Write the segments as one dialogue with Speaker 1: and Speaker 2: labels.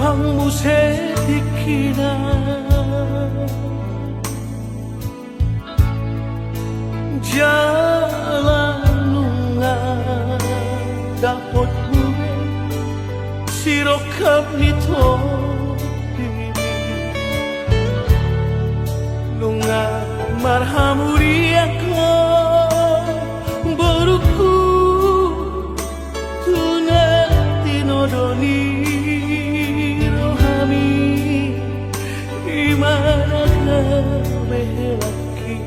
Speaker 1: pangmusetikina jalan nunga dapat gue sirokap nito nunga marhamuri ako baruku tuna tinodoni rohami imana kabelaki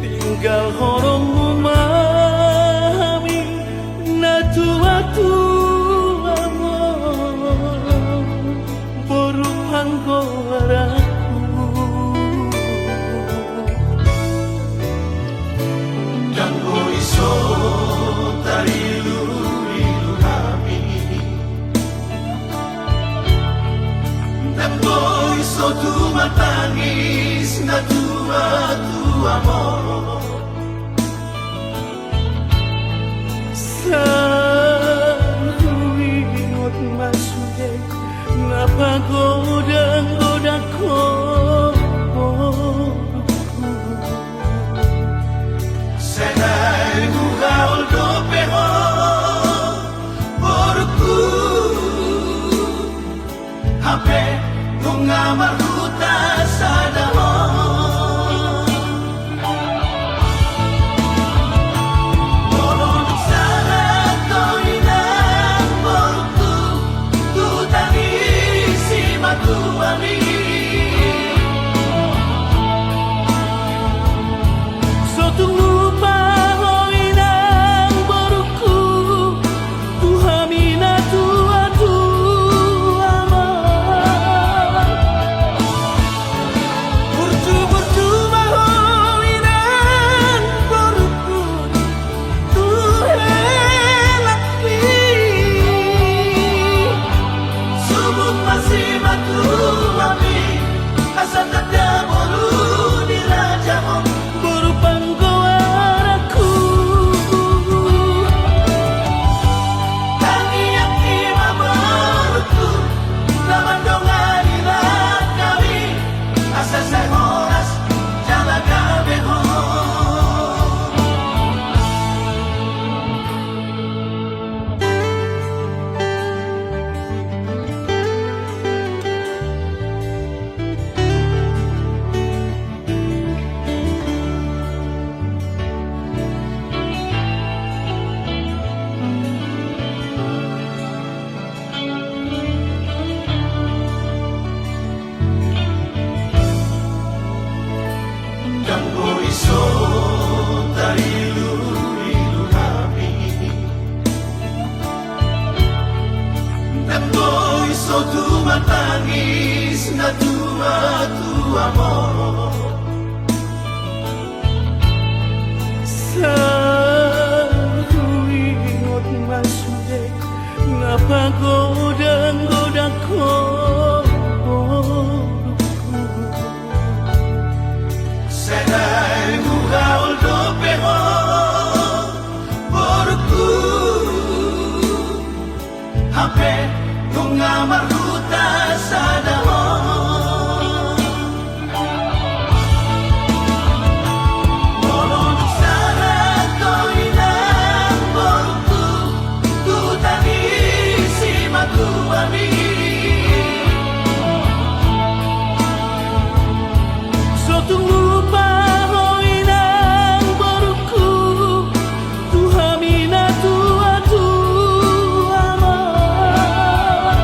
Speaker 1: tinggal horong memahami natu-atu amor berupang goraku
Speaker 2: dan iso tarilu-ilu kami dan iso tumatangis natu-atu amor
Speaker 1: Saruingot masude napagoda-goda ko
Speaker 2: senai gugaul dopeho porku hape nungamar huta sadaho matangis na tua amor
Speaker 1: Saruingot masude napagoda-goda ko
Speaker 2: senai gugaul dopeho porku hape nungamar huta sadaho molon sana toinang porku tu tangisi matu ami
Speaker 1: sotung lupa hoinang baruku tuhamina tua-tua amor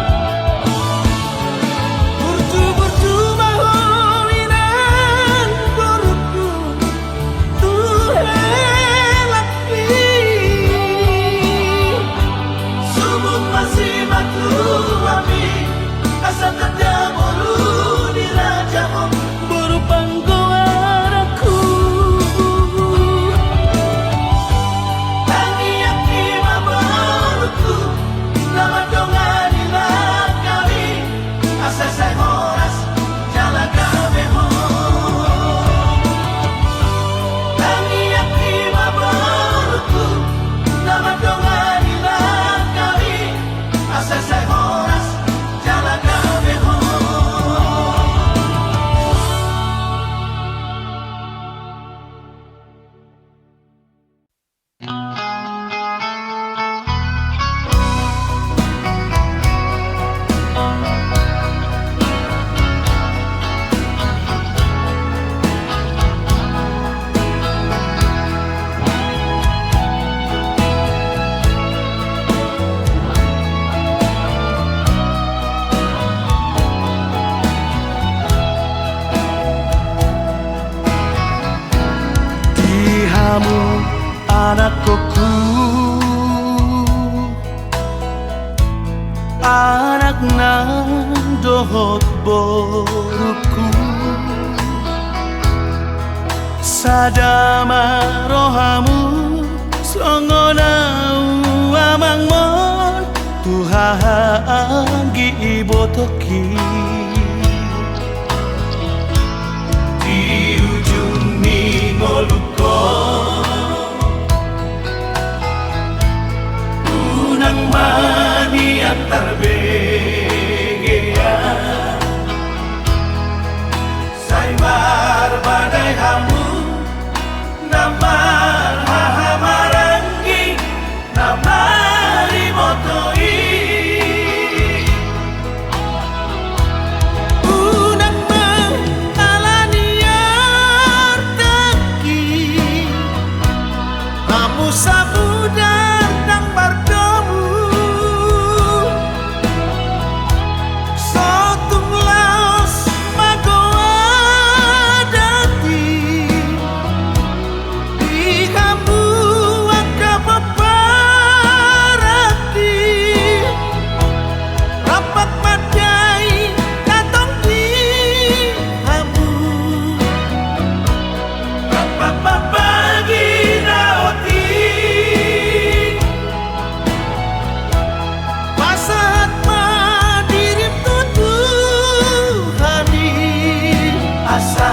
Speaker 1: nang dohot boruku sadama rohamu songonau amangmon tuhanggi ibotoki di ujung ningoluko unang mani antar begea saimar badai hamu namar hahamarangi namari motoi unang mengalaniar teki hamu sabudan nang bardomu sotung laos magoa dati ihamu angka paparati rapat madai katong di hamu rapat papagi naoti pasahat madirim tutuhani asa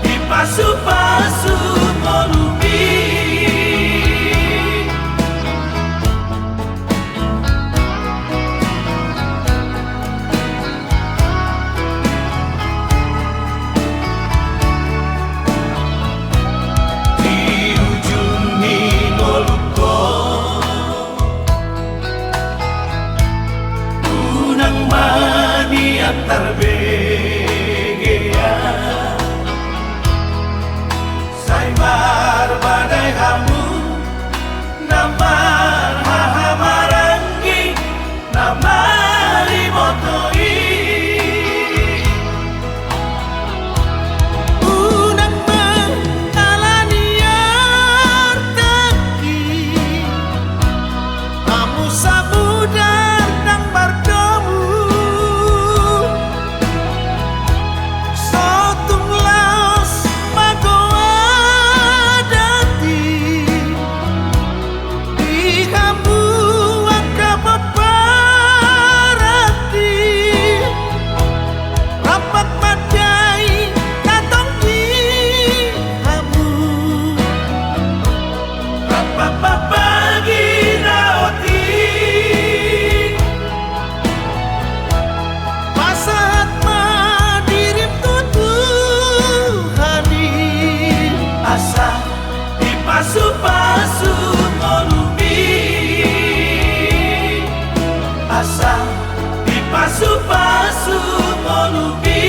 Speaker 1: dipasu-pasu molubi di ujung ningoluko unang mani antar begea saimar badai hamu namar hahamarangi namari motoi unang mengalaniar teki hamu sabudan nang bardomu sotung laos magoa dati ihamu angka paparati rapat madai katong di hamu rapat papagi naoti pasahat madirim tutuhani asa dipasu-pasu molubi asa dipasu-pasu molubi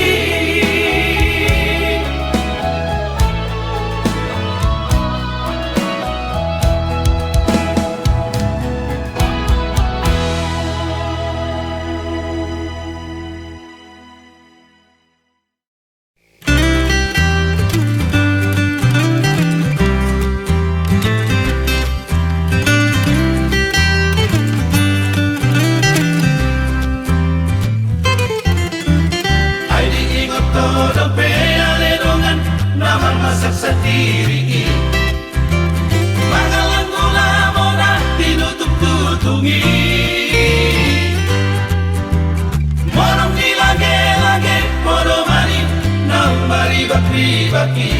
Speaker 1: Ay di ingot todo pealerongan naman masak sa tiri Pangalan gula mo na tinutup-tutungi Morong dilage-lage moro manin nang baribak-ribaki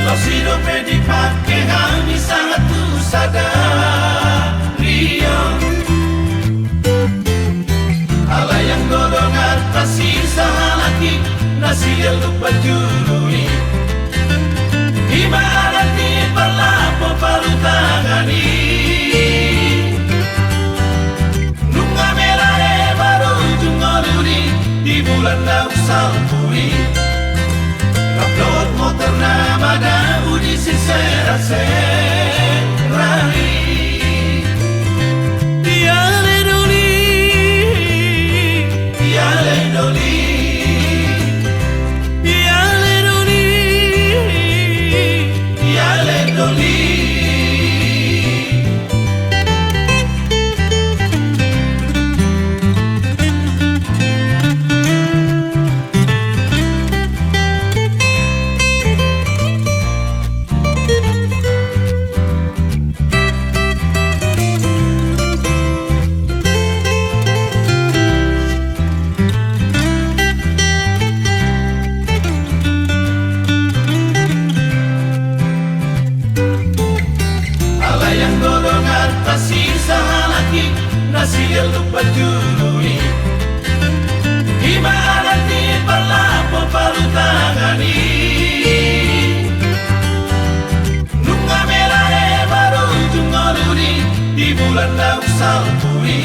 Speaker 1: Lo sido pedi pake kami sangat tu sadariyo Alayang golongan pasir sa halaki Nasiel lupa jului Ibarat di perlapo palutangani Nunga melae baru jungoluri Di bulan daun salpuri Raplot motor nama daun di sisera-serai Tiale doli Tiale doli Tiale doli Tiale doli siya lupajului Ibaratnya berlapo palutangani Nunga merah baru jungoluri di bulan daun salpuri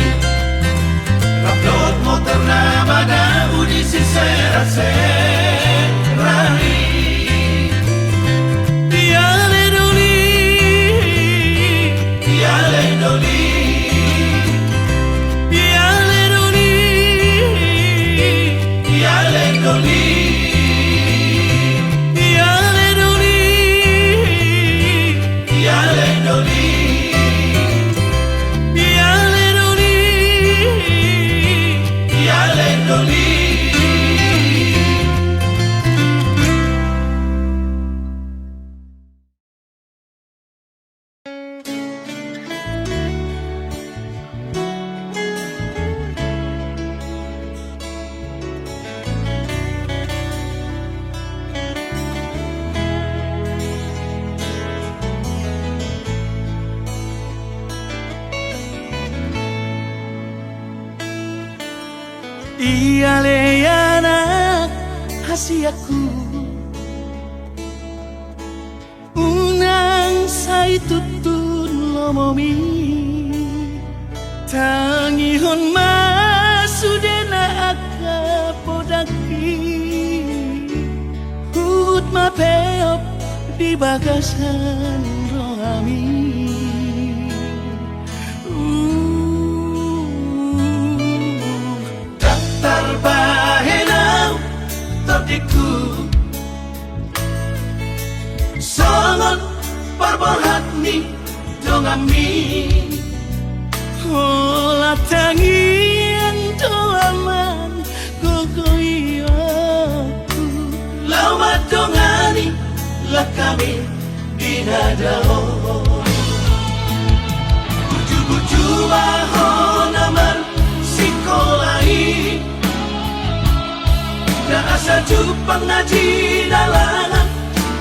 Speaker 1: Raplot motor na bada udi sisera-serari Yale doli Yale doli Yale doli Yale doli Yale doli Yale doli Yale doli Yale doli
Speaker 2: Iyale anak hasiaku Unang say tutun lomomi Tangihon masudena aka podaki Hut mapeop di bagasan rohami
Speaker 1: Tarbahenau tadiku Songon parborhat ni dongami
Speaker 2: Ola tangian doaman gogoiyaku
Speaker 1: Lauma dongani lakami dinadao Buju-buju mahon aman sikolai Na asa jupang na jinalangan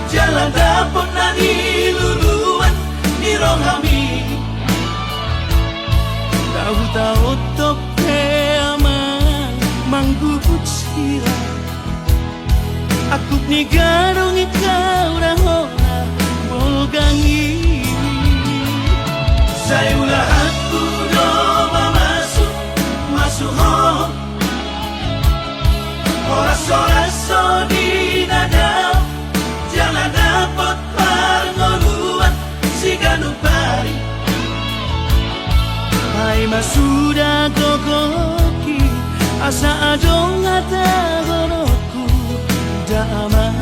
Speaker 1: Jalan dapot na niluluan Ni rohami
Speaker 2: Tahu-tahu tope aman manggubut sila Aku ni garong ikaw rahona molgangi
Speaker 1: Saya ulahan kudo mamasuk Masuhon Oras-oraso di nadao Jangan dapat parngoluan Si ganupari
Speaker 2: Ay masuda kokoki Asa adong ata horoku Dama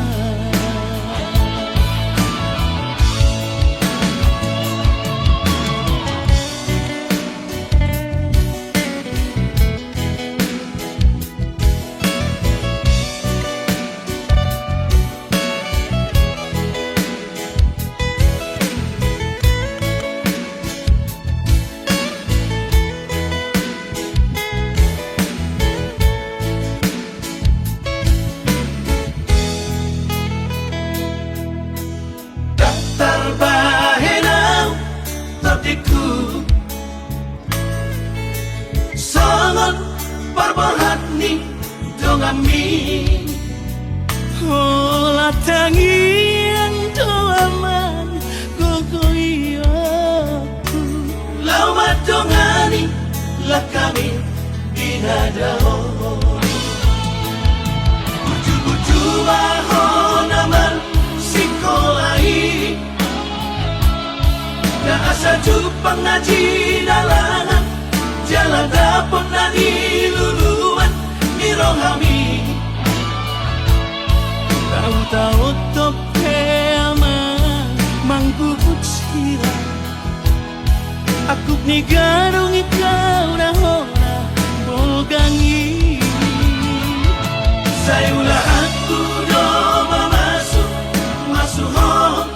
Speaker 1: Tarbahenau tadiku Songon parborhat ni dongami
Speaker 2: Ola tangian doaman gogoiyaku
Speaker 1: Lauma dongani lakami dinadao Buju-buju mahon aman sikolai Na asa jupang na jinalangan Jalan dapot na niluluan Ni rohami
Speaker 2: Tahu-tahu tope aman manggubut sila Aku ni garong ikaw rahona molgangi
Speaker 1: Saya ulahan kudo mamasuk Masuhon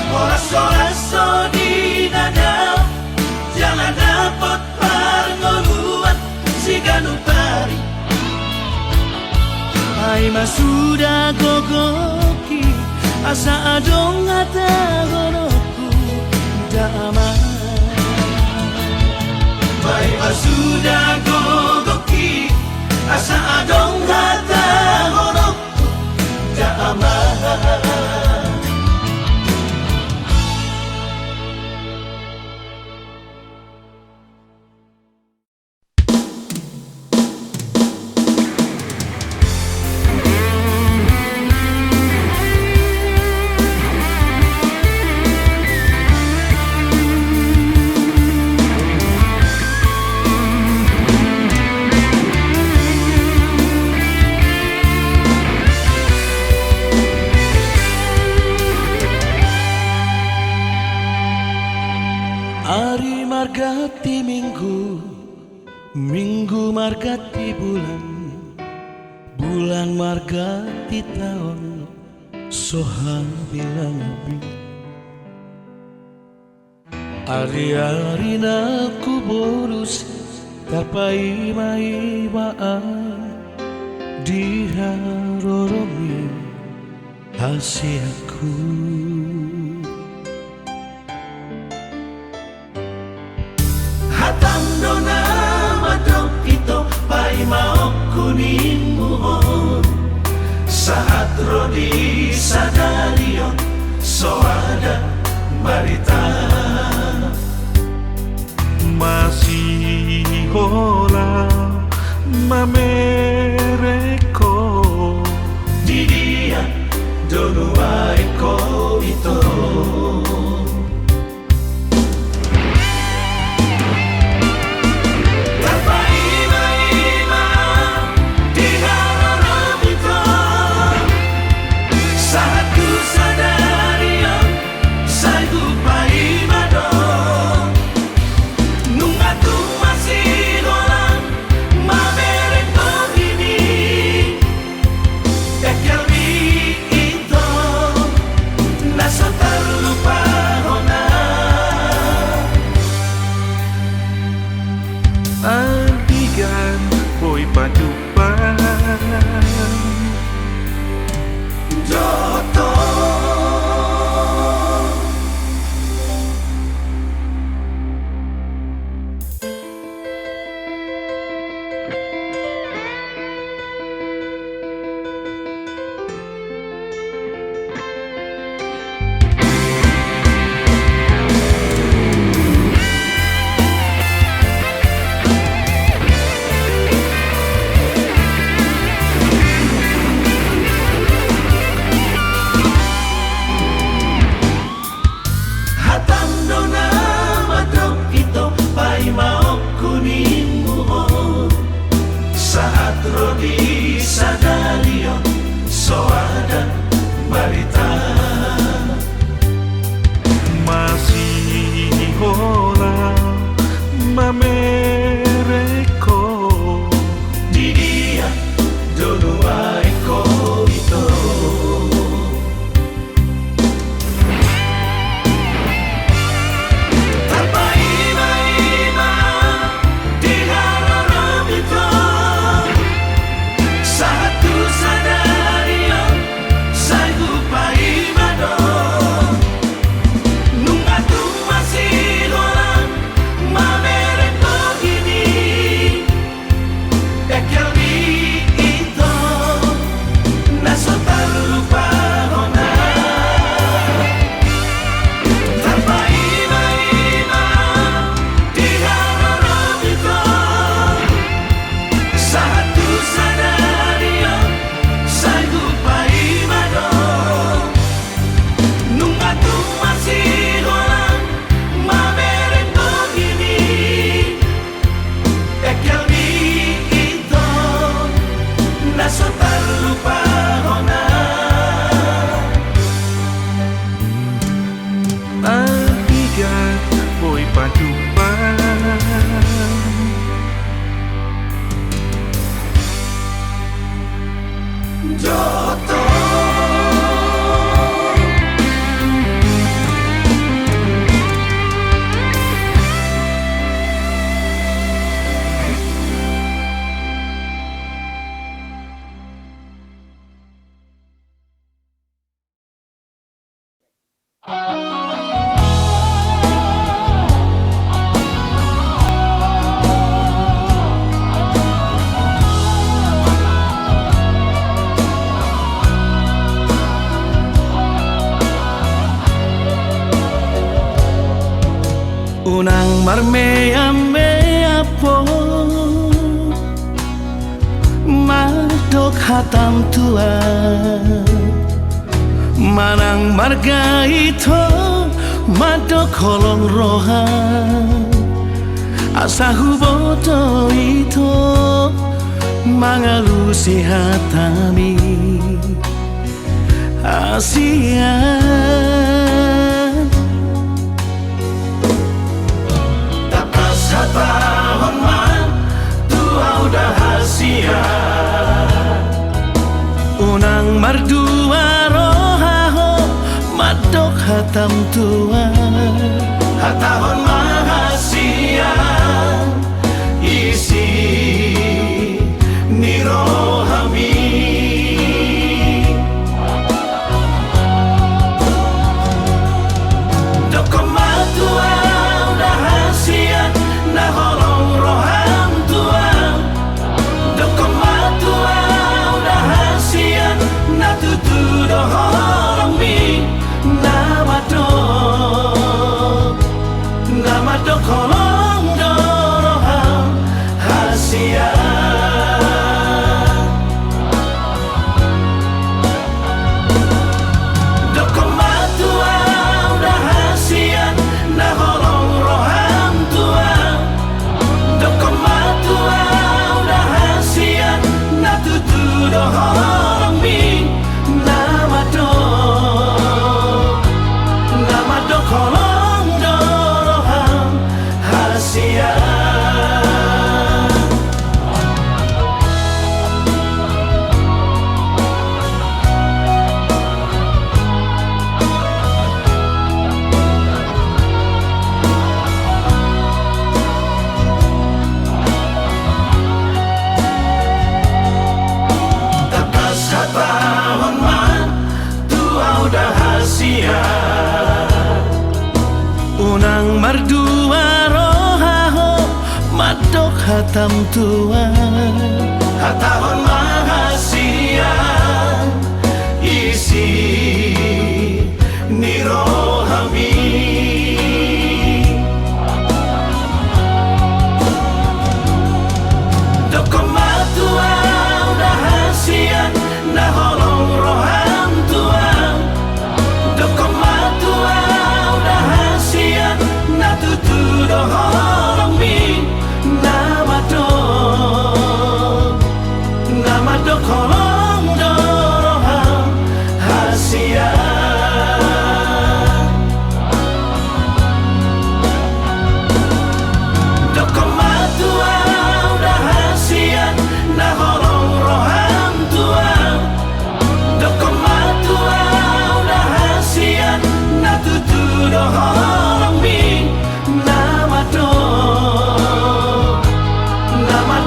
Speaker 1: Oras-oraso di nadao Jangan dapat parngoluan Si ganupari
Speaker 2: Ay masuda kokoki Asa adong ata horoku Dama sudah gogoki asa adong hata honok jaamah. Hari margati minggu, minggu margati bulan, bulan margati tahun, soha bilang abi. Ari-ari naku boros, tapai mai baan, diharoromi hasiaku. Hatandona madok ito pai maok kuning muhon saat rodi sadarion soada barita masih hola mamereko di dia donua eko ito. mea mea po madok hatam tua manang marga ito madok kolong roha asa huboto ito mangalusi hatami ASEAN tapas hatahon man tua udah ASEAN unang mardua rohaho madok hatam tua hatahon ASEAN isi nirohami dokomatua udah ASEAN nah holong roham tua dokomatua udah ASEAN nah tutu doholong mi nama dok holong doroham ASEAN dokomatua udah ASEAN nah holong roham tua dokomatua udah ASEAN nah tutu doholong mi nama dok holong doroham ASEAN takas hatahon man tua udah ASEAN unang mardua rohaho madok hatam tua hatahon ASEAN isi nirohami dokomatua udah ASEAN nah holong roham tua dokomatua udah ASEAN nah tutu doholong mi nama dok holong doroham ASEAN dokomatua udah ASEAN nah holong roham tua dokomatua udah ASEAN nah tutu doholong mi nama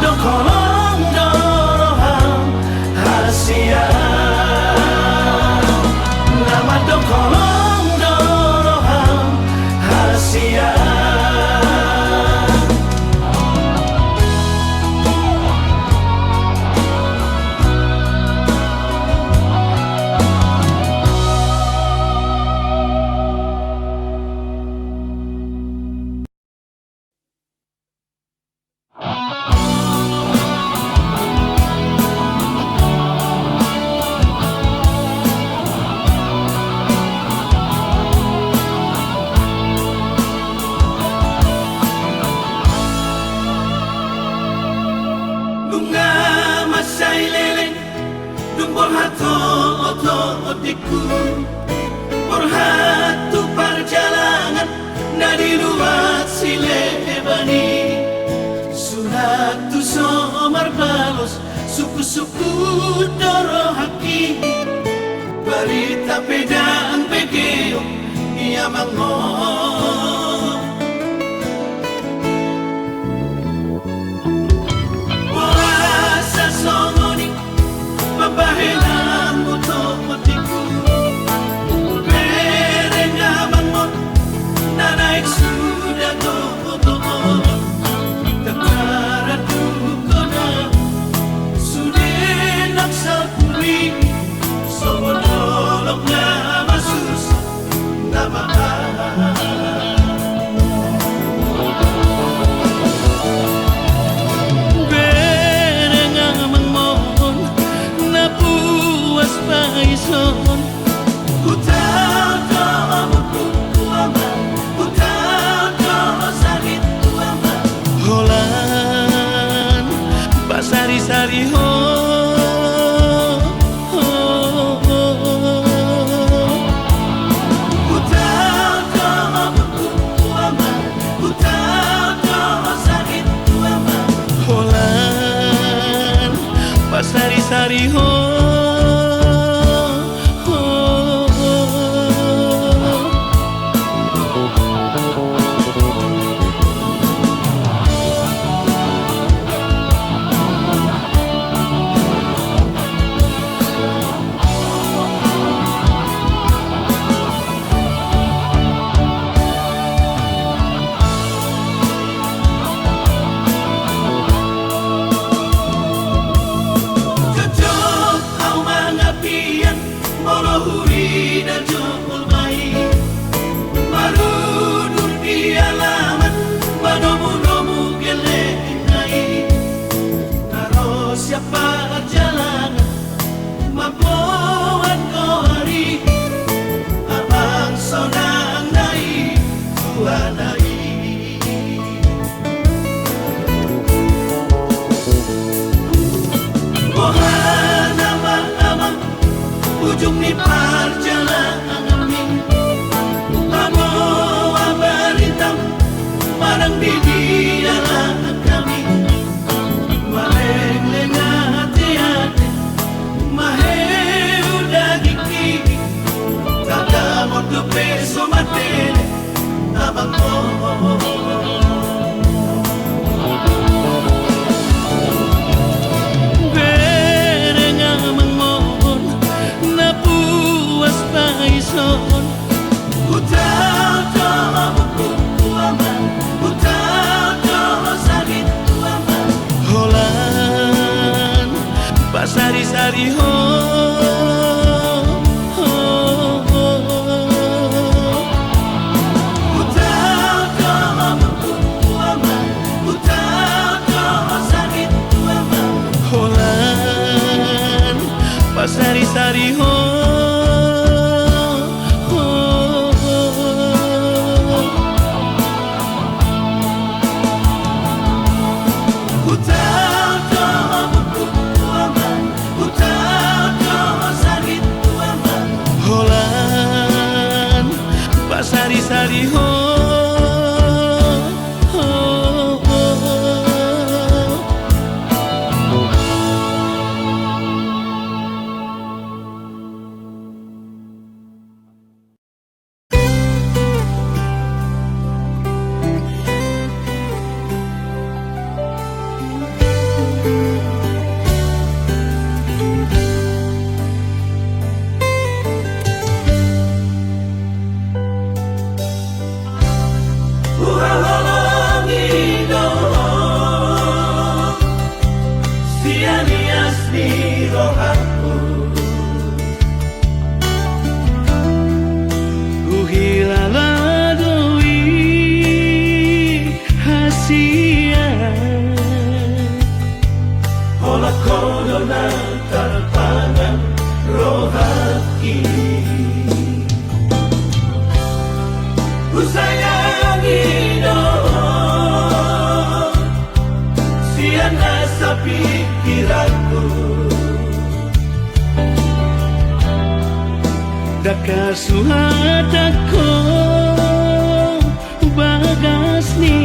Speaker 2: dok holong doroham ASEAN nama dok holong doroham ASEAN bunga masay leleng dung borhato oto otiku borhatu perjalanan dari luar silebani sunatu somar balos suku-suku dorohaki berita pedang pegeo ia mangong songoni mabahelang otomotiku berengaman mo nanaik sudah tomo tekaratu koda sudah naksapuri sobololok na masus nama sari-sari ho, holan pasari-sari ho. Huri dan jumul mai marudun di alamat manomu-nomu gelai karo siapa jalan mampuan kau hari abang sonang nai Tuhan nai Tuhan amang-amang ujung ni perjalanan kami Amo abaritam marang di dalam kami Maleng-leng hati-hati Mahe udah gigi Kata mo tupe sumatene Abang mo sari-sari ho, holan pasari-sari ho. Sari-sari ho, pikiranku Daka suhatako bagas ni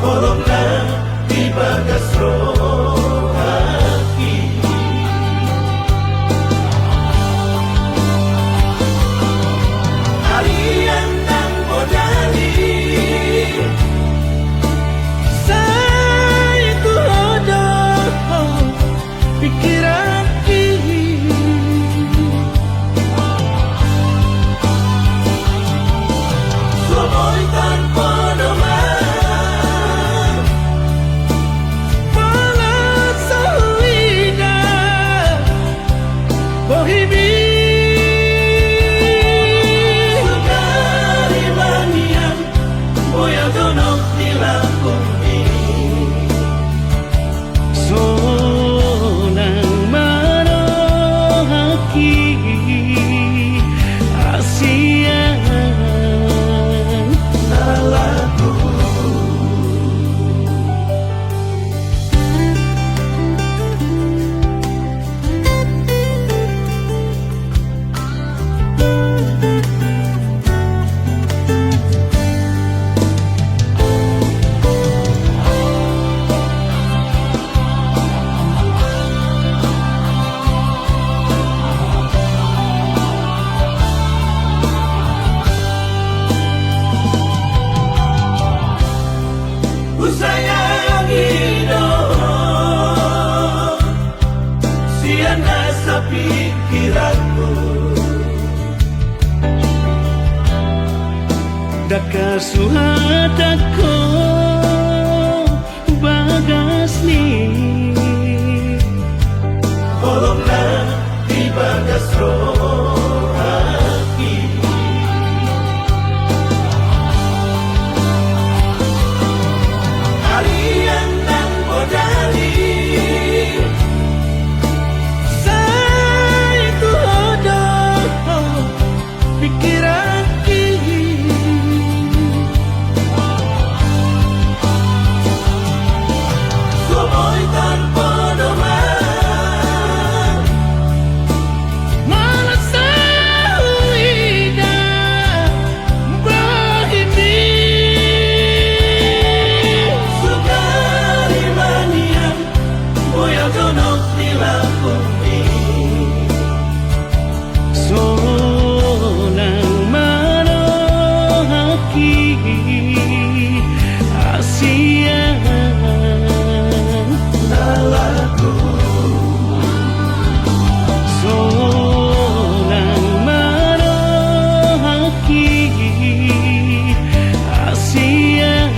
Speaker 2: Horonglah di bagas rohaki Harian nang bodani pikiran ini Somoy tanpa nama Malah sahwida Bohimi Sekali manian Boya donok di langkung kasuhatako bagas ni
Speaker 1: Bolonglah di bagas roh hati Harian dan bodali
Speaker 2: Saya itu hodoh pikiran
Speaker 1: Gomoy tanpa doman
Speaker 2: malah sauida bahini
Speaker 1: Sukari manian Boya donok di lakumi
Speaker 2: sonang marohaki asian
Speaker 1: Nalaku
Speaker 2: sonang marohaki asian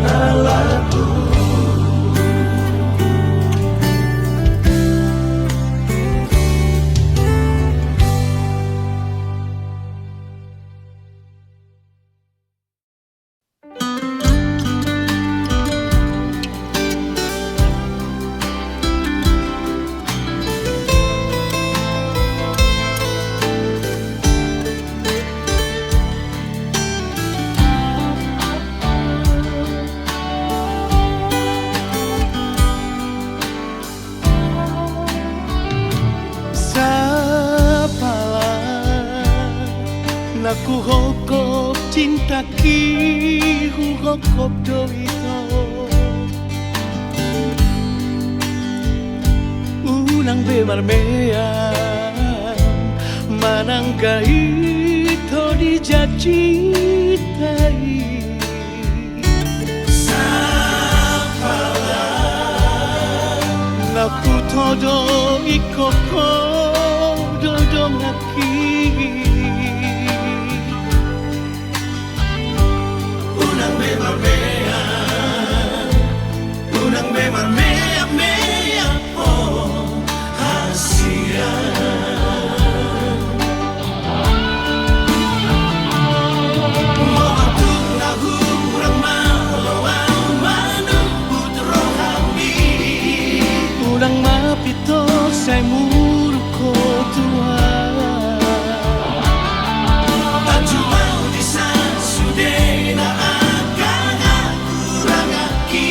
Speaker 1: Nalaku
Speaker 2: Naku hokop cinta ki hokop do ito Ulang bemarmean manangga ito dijajitai Naku todo ikoko dodong aki
Speaker 1: Unang bemarmea Unang bemarmea mea oh hasia Moatuk na hurang malawang manubut rohami
Speaker 2: Ulang mapito say muro ko tuwa
Speaker 1: Tanjumau di sasude na akan kurang aki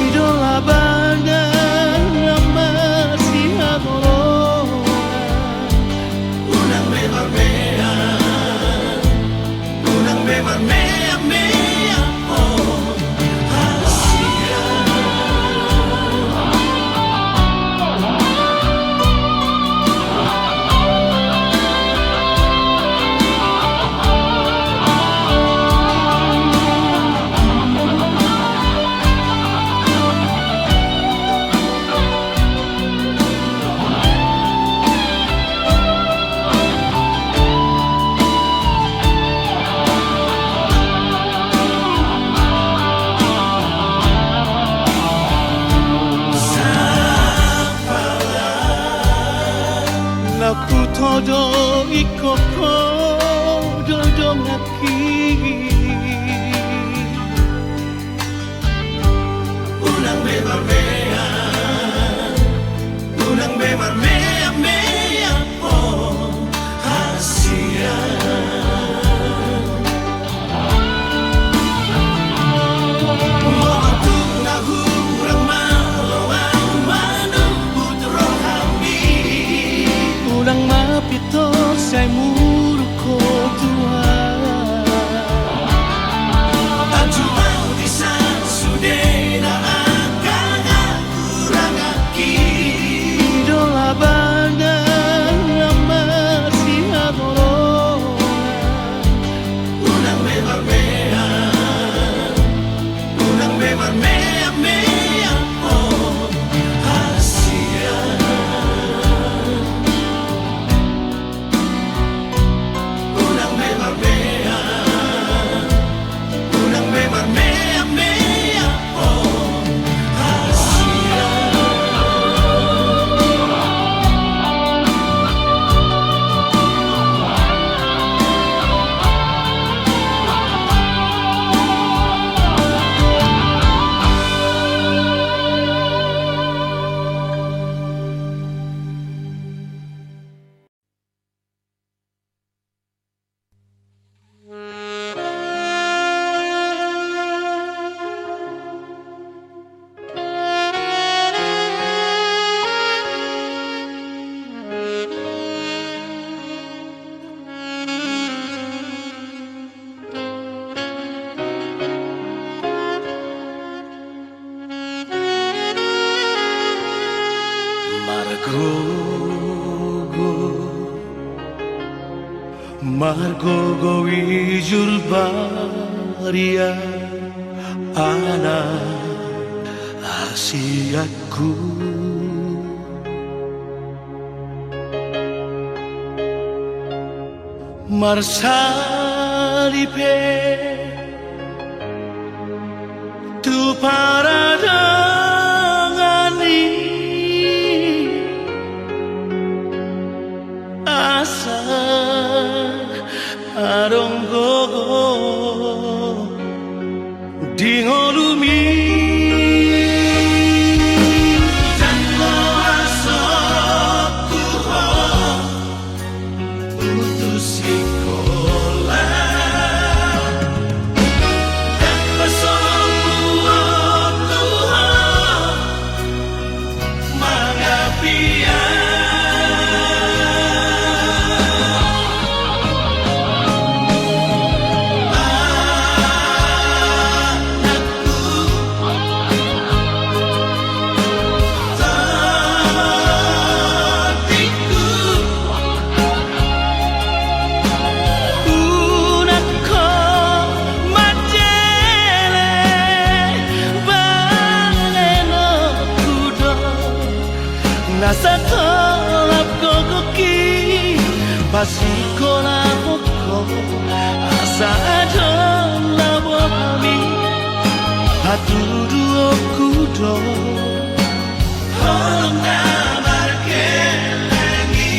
Speaker 2: Idola bangan lama si amor
Speaker 1: Unang bemarmea Unang bemarmea mea oh hasia
Speaker 2: gogo wijul baria anak asiatku marsalipe tu paradangani asa arong gogo dingolumi
Speaker 1: Jango asokku ho putus sekolah dan pesongku aku ho mangapia
Speaker 2: nasa tolap gogoki pasiko na hoko asa adon labo kami hatudu okudo
Speaker 1: Holong namar kelengi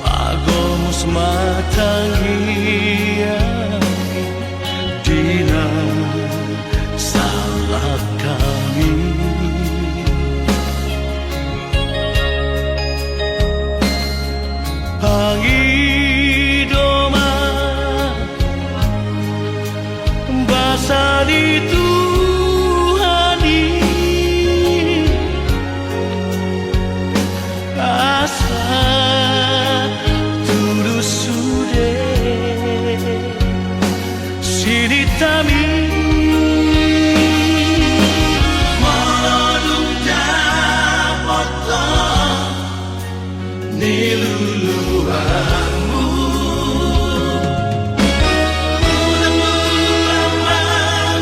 Speaker 2: Agomos matangia dina salah kami pangidoma basari Tuhani asa Sinitami
Speaker 1: Molodung dapotong niluluanmu Udangmu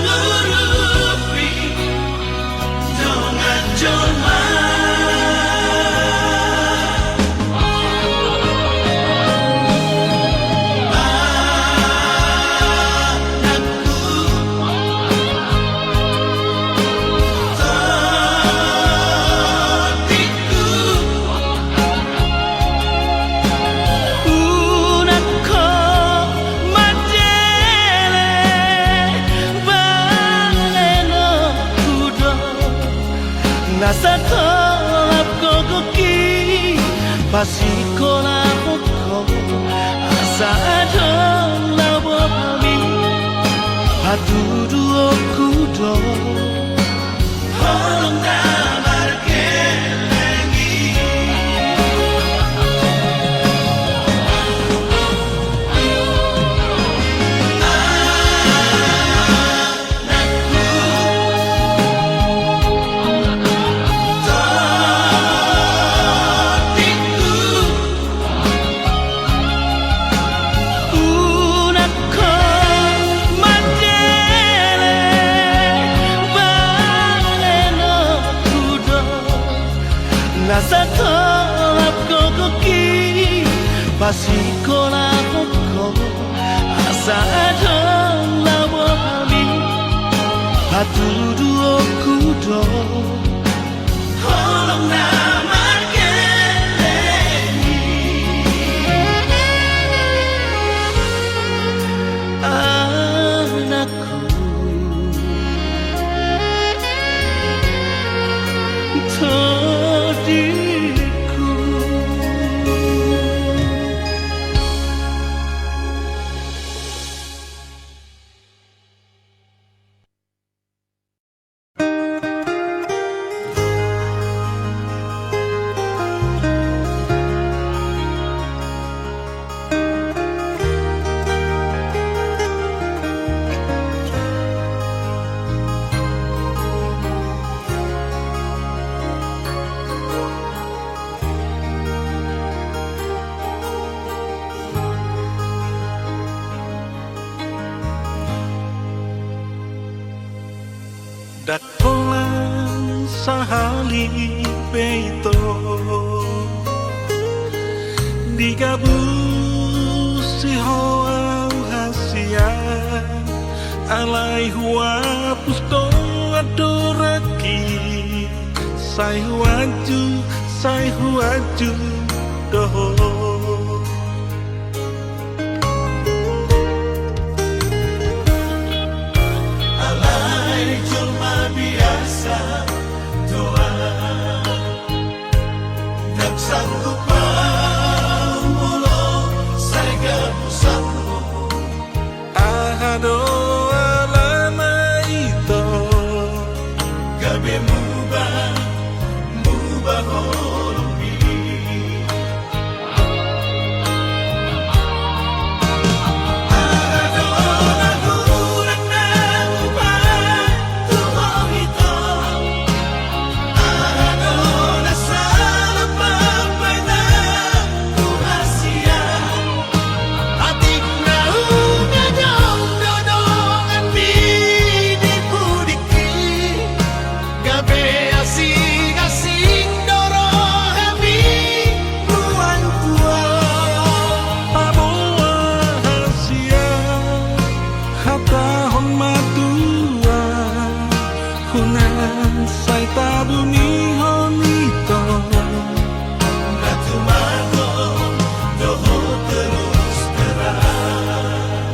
Speaker 1: mengurupi Dongan joma
Speaker 2: nasa tolap gogoki pasiko na hoko asa adon labo kami hatudu okudo
Speaker 1: Holong namar kelengi
Speaker 2: nasa tolap gogoki pasiko na hoko asa adon labo kami hatudu okudo
Speaker 1: Holong namar kelengi
Speaker 2: Dakolan sahali peito digabung si hoa hasia alai hua pusto adoraki sai huaju doho
Speaker 1: Alay cuma biasa doa nagsanggup mulo saya pusatmu
Speaker 2: ahado alama ito
Speaker 1: gabe mubah holobi ahado laguran na mubah tuho ito ahado nasala pampay na kuhasya atik na unadong dodongan binipudiki gabe asing-asing doroh hami ruang tua
Speaker 2: aboa hasia hatahon madua hunan sai tabuni honito
Speaker 1: natumago doho terus terang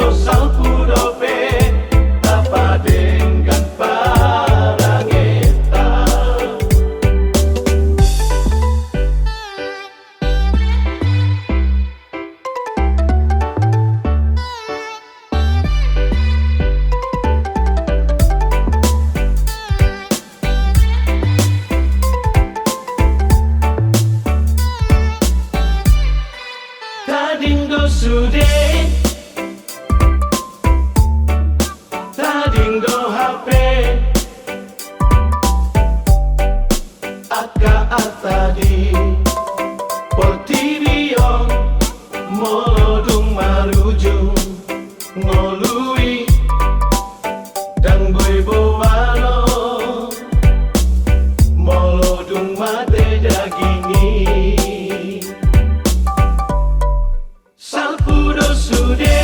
Speaker 2: sosal pudope tapa dengan parangeta. Tadinggo sude, tadinggo HP, aka atadi, portirio, molodung marujung, ngolui, dan gue bowano, molodung mate dagini. Salpudo sude,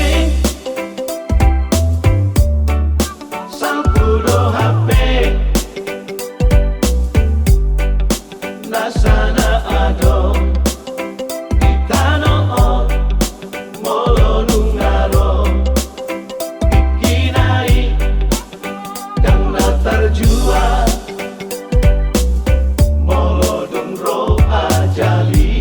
Speaker 2: salpudo HP, nasana ado, itano molo nungaro, ikinai, dan natar jua, molo dungro ajali.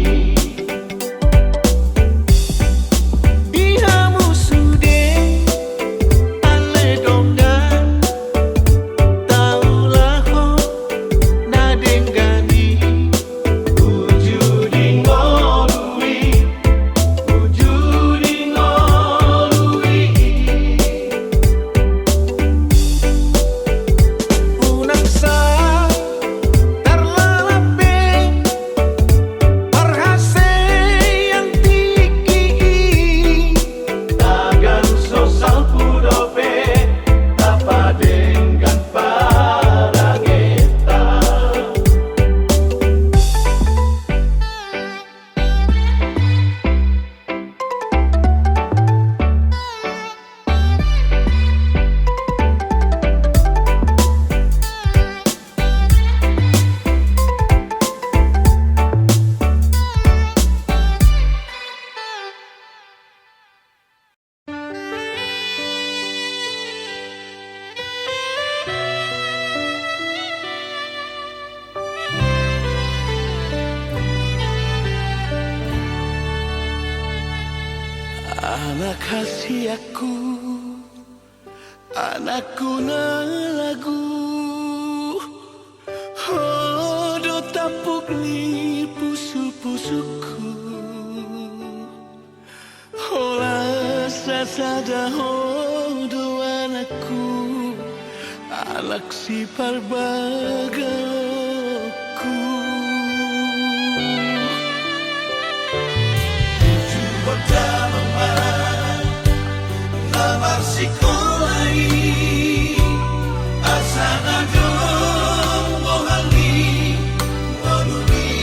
Speaker 2: Anak kasih aku, anakku na lagu, hodo tapuk ni pusu-pusuku, hola sasada hodo anakku, anak si parbagaku. Namar sikolai asana dong mohali moluni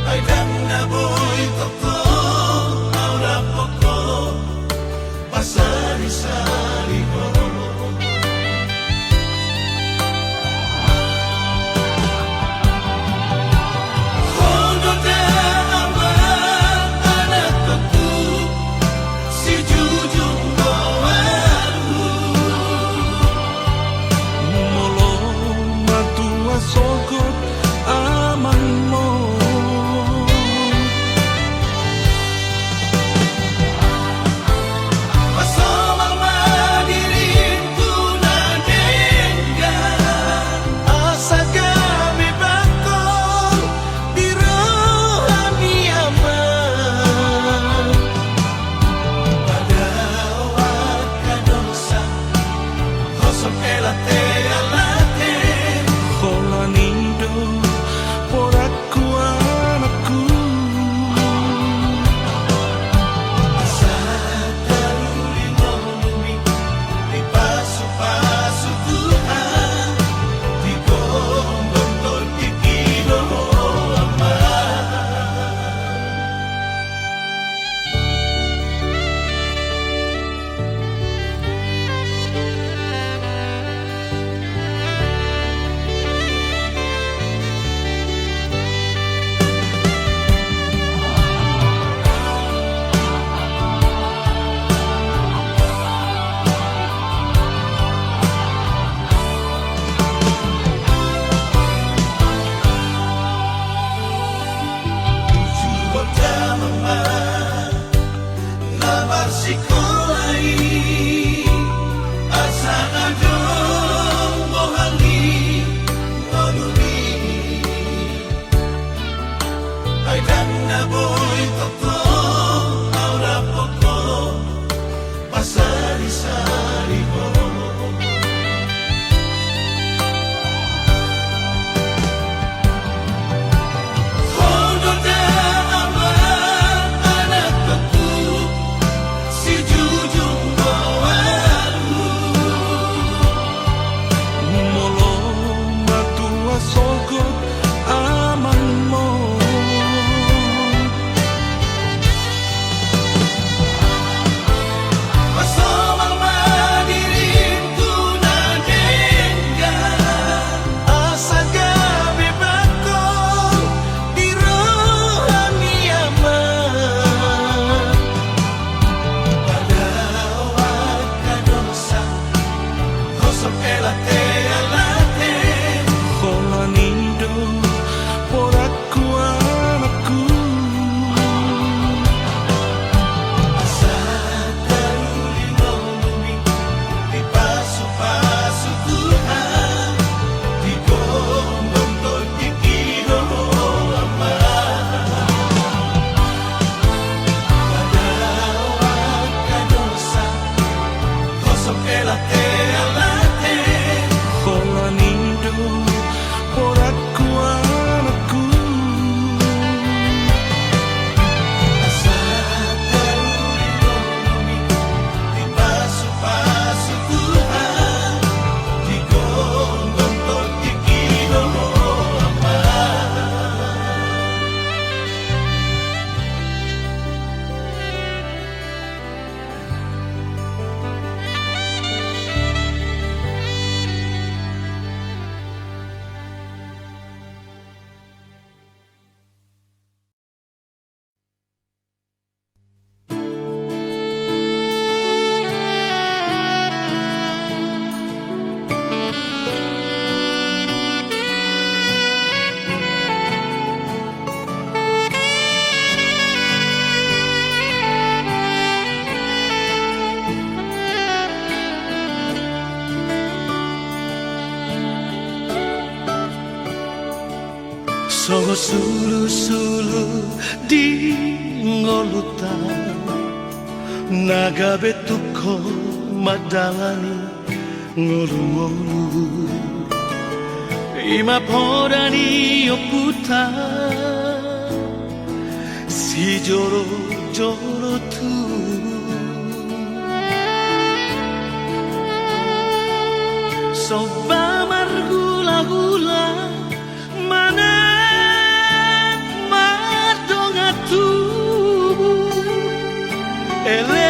Speaker 2: aidang na boy toko aura poko pasari sari ho.
Speaker 1: sikolai asa adong bohali ngonumi ay dan na boy tokto aura poko pasari-sari ko
Speaker 2: Songo sulu-sulu di ngoluta naga betuko madalani ngolu-ngolu ima podani oputa si joro-joro tu soba margula-gula mana ele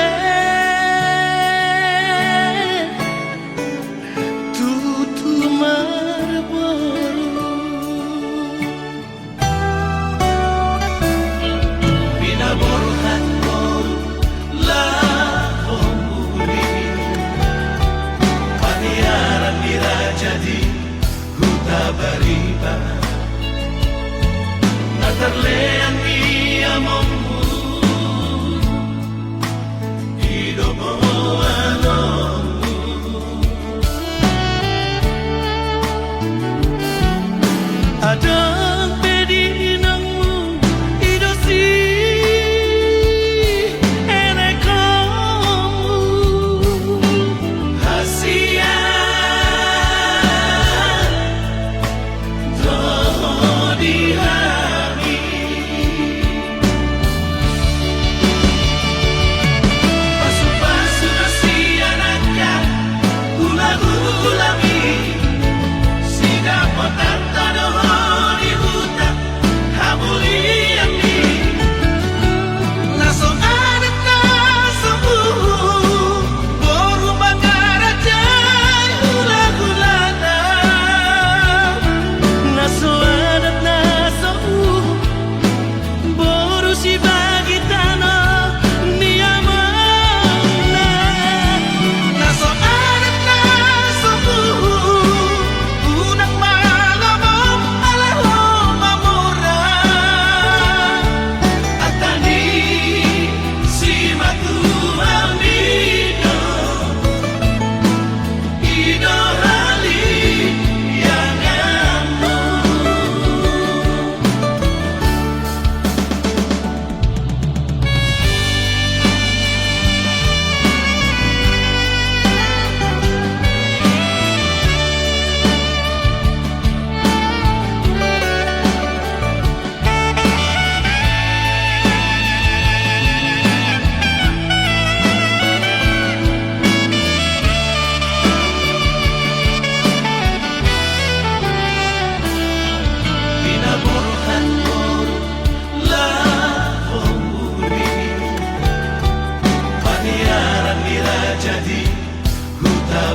Speaker 2: tutu marboru binaboru hatboru la homuli paniara mirajadi huta bariba natarlean mi amor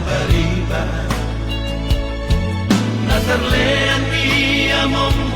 Speaker 1: beriba Na terlihat dia mong